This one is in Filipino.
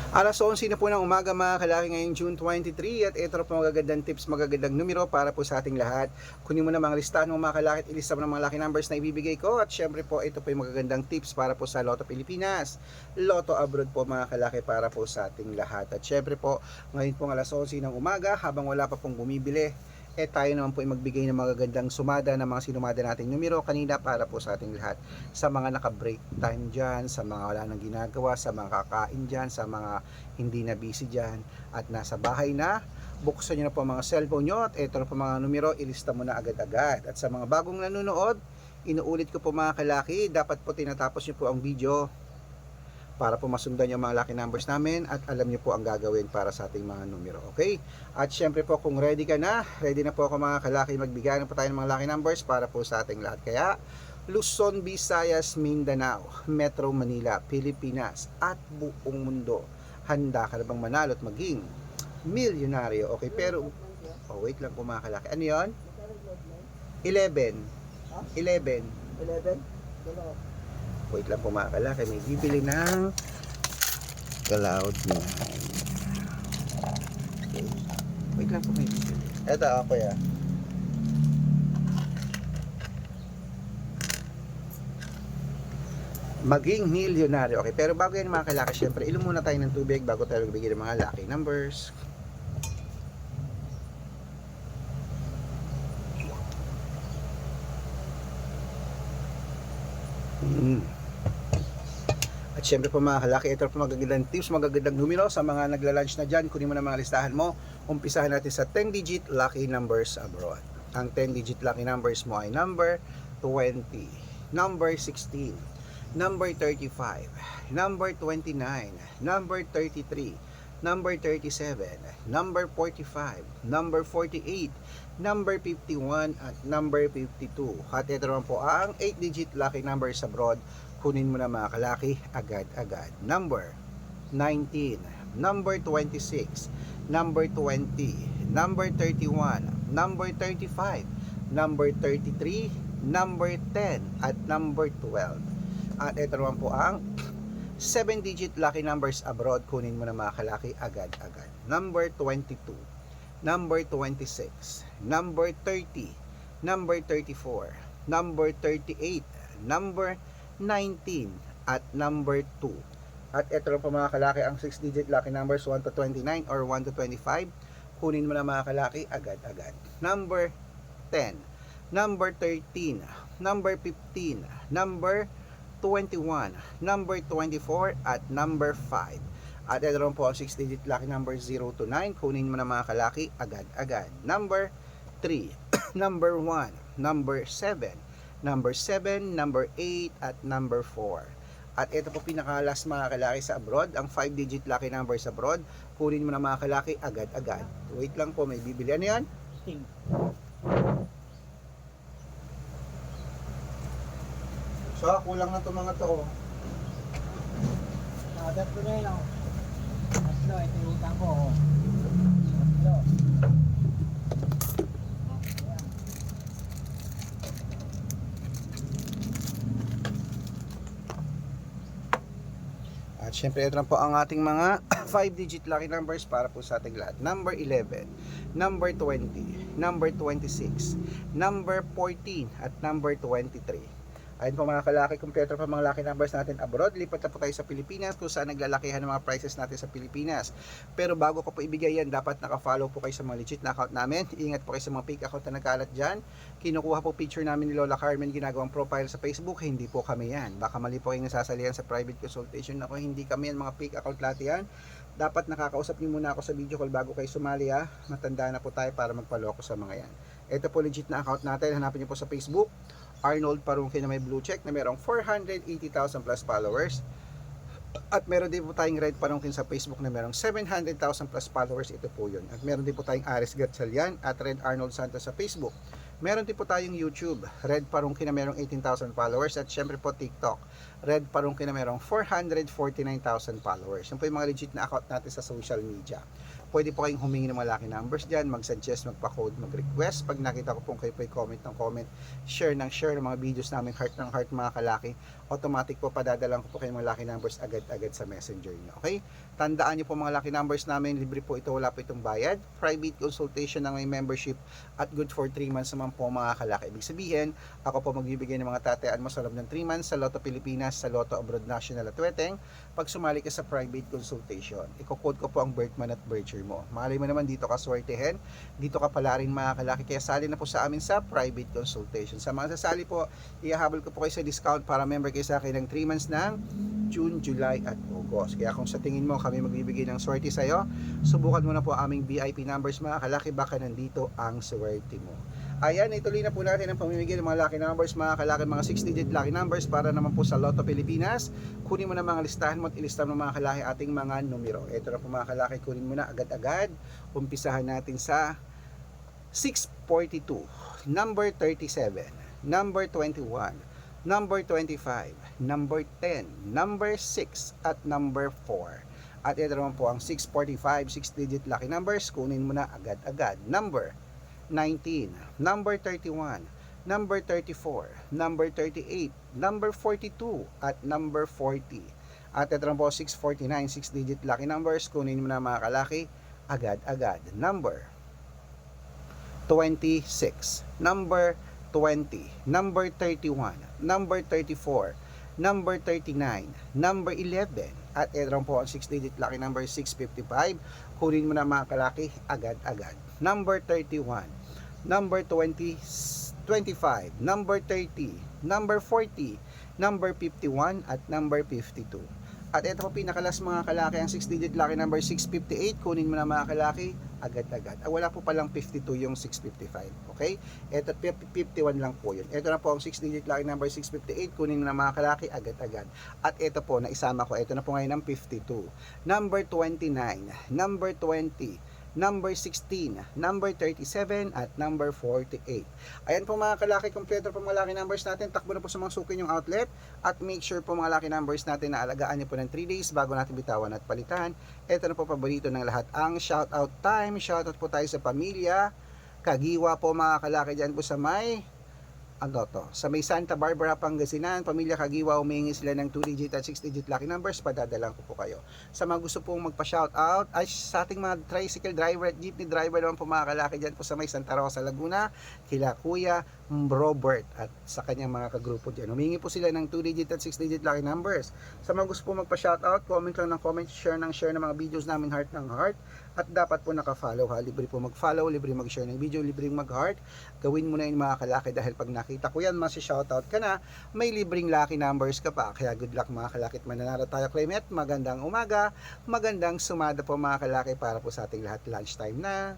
Alas 11 na po ng umaga mga kalaki ngayong June 23 at ito na po magagandang tips, magagandang numero para po sa ating lahat. Kunin mo na mga listahan mo mga kalaki at ilista mo ng mga lucky numbers na ibibigay ko at syempre po ito po yung magagandang tips para po sa Lotto Pilipinas, Lotto Abroad po mga kalaki para po sa ating lahat. At syempre po ngayon po alas 11 ng umaga habang wala pa pong bumibili, tayo naman po ay magbigay ng magagandang sumada ng mga sinumada nating numero kanina para po sa ating lahat. Sa mga naka-break time dyan, sa mga wala nang ginagawa, sa mga kakain dyan, sa mga hindi na busy dyan, at nasa bahay na, buksan nyo na po mga cellphone nyo at ito na po mga numero, ilista mo na agad-agad. At sa mga bagong nanonood, inuulit ko po mga kalaki, dapat po tinatapos nyo po ang video para po masundan yung mga lucky numbers namin at alam niyo po ang gagawin para sa ating mga numero, okay? At syempre po kung ready na po ako mga kalaki, magbigay na po tayo ng mga lucky numbers para po sa ating lahat. Kaya Luzon, Visayas, Mindanao, Metro Manila, Pilipinas at buong mundo, handa ka na bang manalo at maging milyonaryo? Okay, pero wait lang po mga kalaki, ano yun? 11 11 11? Wait lang po mga kalaki, may bibili ng Cloud 9. Okay. Wait lang po, may bibili. Eto ako ya. Maging milyonaryo. Okay, pero bago yan mga kalaki, syempre ilum muna tayo ng tubig bago tayo magbigay ng mga lucky numbers. At syempre po mga kalaki, ito po magagandang tips, magagandang numero sa mga nagla-lunch na dyan. Kunin mo na mga listahan mo. Umpisahan natin sa 10-digit lucky numbers abroad. Ang 10-digit lucky numbers mo ay number 20, number 16, number 35, number 29, number 33, number 37, number 45, number 48, number 51, at number 52. At ito naman po ang 8-digit lucky numbers abroad. Kunin mo na mga kalaki agad-agad. Number 19, number 26, number 20, number 31, number 35, number 33, number 10, at number 12. At ito naman po ang 7-digit lucky numbers abroad. Kunin mo na mga kalaki agad-agad. Number 22, number 26, number 30, number 34, number 38, number 19, at number 2. At ito lang po mga kalaki ang 6-digit lucky numbers 1 to 29 or 1 to 25. Kunin mo na mga kalaki agad-agad. Number 10, number 13, number 15, number 21, number 24, at number 5. At ito lang po ang 6-digit lucky number 0 to 9. Kunin mo na mga kalaki agad-agad. Number 3, number 1, number 7, number 7, number 8, at number 4. At ito po pinaka-last mga kalaki sa abroad, ang 5-digit lucky numbers abroad. Kunin mo na mga kalaki agad-agad. Wait lang po, may bibili. Ano yan? So, kulang na ito mga to. Adat ko na yun ako. Tatlo, ito yung utang ko. Tatlo. At syempre ito na po ang ating mga 5-digit lucky numbers para po sa ating lahat. Number 11, number 20, number 26, number 14, at number 23. Ayun po mga kalaki, kompleto pa mga lucky numbers natin abroad. Lipat na po tayo sa Pilipinas kung saan naglalakihan ng mga prices natin sa Pilipinas. Pero bago ko po ibigay yan, dapat naka-follow po kayo sa mga legit na account namin. Ingat po kayo sa mga fake account na nagkalat dyan. Kinukuha po picture namin ni Lola Carmen, ginagawang profile sa Facebook. Hindi po kami yan. Baka mali po kayong nasasalihan sa private consultation. Ako, hindi kami yan, mga fake account lahat yan. Dapat nakakausap niyo muna ako sa video call bago kayo sumali ha. Matanda na po tayo para magpaloko sa mga yan. Ito po legit na account natin. Hanapin niyo po sa Facebook, Arnold Parungkin na may blue check na merong 480,000 plus followers. At meron din po tayong Red Parungkin sa Facebook na merong 700,000 plus followers. Ito po yun. At meron din po tayong Aris Gatchalian at Red Arnold Santos sa Facebook. Meron din po tayong YouTube, Red Parungkin na merong 18,000 followers. At syempre po TikTok, Red Parungki na merong 449,000 followers. Yan po yung mga legit na account natin sa social media. Pwede po kayong humingi ng mga lucky numbers dyan, mag-suggest, magpa-code, mag-request. Pag nakita ko pong kayo po comment ng comment, share ng mga videos namin, heart ng heart mga kalaki, automatic po padadalang ko po kayo mga lucky numbers agad-agad sa messenger nyo. Okay? Tandaan nyo po mga lucky numbers namin, libre po ito, wala po itong bayad. Private consultation ng may membership at good for 3 months naman po mga kalaki. Ibig sabihin, ako po magbibigay ng mga tatayaan mo sa loob ng 3 months sa Lotto Pilipinas, sa Lotto Abroad National at Weteng. Pag sumali ka sa private consultation, i-code ko po ang birth month at birth year mo. Malay mo naman dito ka swertehin, dito ka pala rin mga kalaki, kaya sali na po sa amin sa private consultation. Sa mga sasali po, ihahabol ko po kayo sa discount para member kayo sa akin ng 3 months ng June, July at August. Kaya kung sa tingin mo kami magbibigay ng swerte sa'yo, subukan mo na po aming VIP numbers mga kalaki, baka nandito ang swerte mo. Ayan, ituloy na po natin ang pamimigay ng mga lucky numbers mga kalaki, mga 6-digit lucky numbers para naman po sa Lotto Pilipinas. Kunin mo na mga listahan mo at ilista mo mga kalaki ating mga numero. Ito na po mga kalaki, kunin mo na agad-agad. Umpisahan natin sa 642, number 37, number 21, number 25, number 10, number 6 at number 4. At ito naman po ang 645, 6-digit lucky numbers. Kunin mo na agad-agad. Number 19, number 31, number 34, number 38, number 42, at number 40. At ito naman po 649, 6-digit lucky numbers. Kunin mo na mga kalaki agad-agad. Number 26, number 20, number 31, number 34, number 39, number 11, at ito po ang 6-digit lucky number 655. Kunin mo na mga kalaki agad-agad. Number 31, number 20, 25, number 30, number 40, number 51, at number 52. At ito po pinakalas mga kalaki, ang 6-digit lucky number 658. Kunin mo na mga kalaki agad-agad. Wala po palang 52 yung 655. Okay? Ito 51 lang po yun. Ito na po ang 6-digit lucky number 658. Kunin mo na mga kalaki agad-agad. At ito po, naisama ko. Ito na po ngayon ang 52. Number 29, number 20, number 16, number 37, at number 48. Ayan po mga kalaki, kompleto po mga lucky numbers natin. Takbo na po sa mga sukin yung outlet. At make sure po mga lucky numbers natin na alagaan niyo po ng 3 days bago natin bitawan at palitan. Ito na po paborito ng lahat, ang shoutout time. Shoutout po tayo sa pamilya Kagiwa po mga kalaki dyan po sa may sa may Santa Barbara, Pangasinan. Pamilya Kagiwa, humingi sila ng 2-digit at 6-digit lucky numbers. Padadalang ko po kayo. Sa mga gusto pong magpa-shoutout, ay sa ating mga tricycle driver at jeepney driver naman po mga kalaki dyan po sa may Santa Rosa, Laguna, kila Kuya Robert at sa kanyang mga kagrupo dyan. Humingi po sila ng 2-digit at 6-digit lucky numbers. Sa mga gusto pong magpa-shoutout, comment lang ng comment, share ng mga videos namin, heart ng heart. At dapat po naka-follow ha. Libre po mag-follow, libre mag-share ng video, libre mag-heart. Gawin mo na yun mga kalaki dahil pag nakita ko yan, masi-shoutout ka na, may libreng lucky numbers ka pa. Kaya good luck mga kalaki at mananalo tayo, Clement. Magandang umaga, magandang sumada po mga kalaki para po sa ating lahat. Lunchtime na.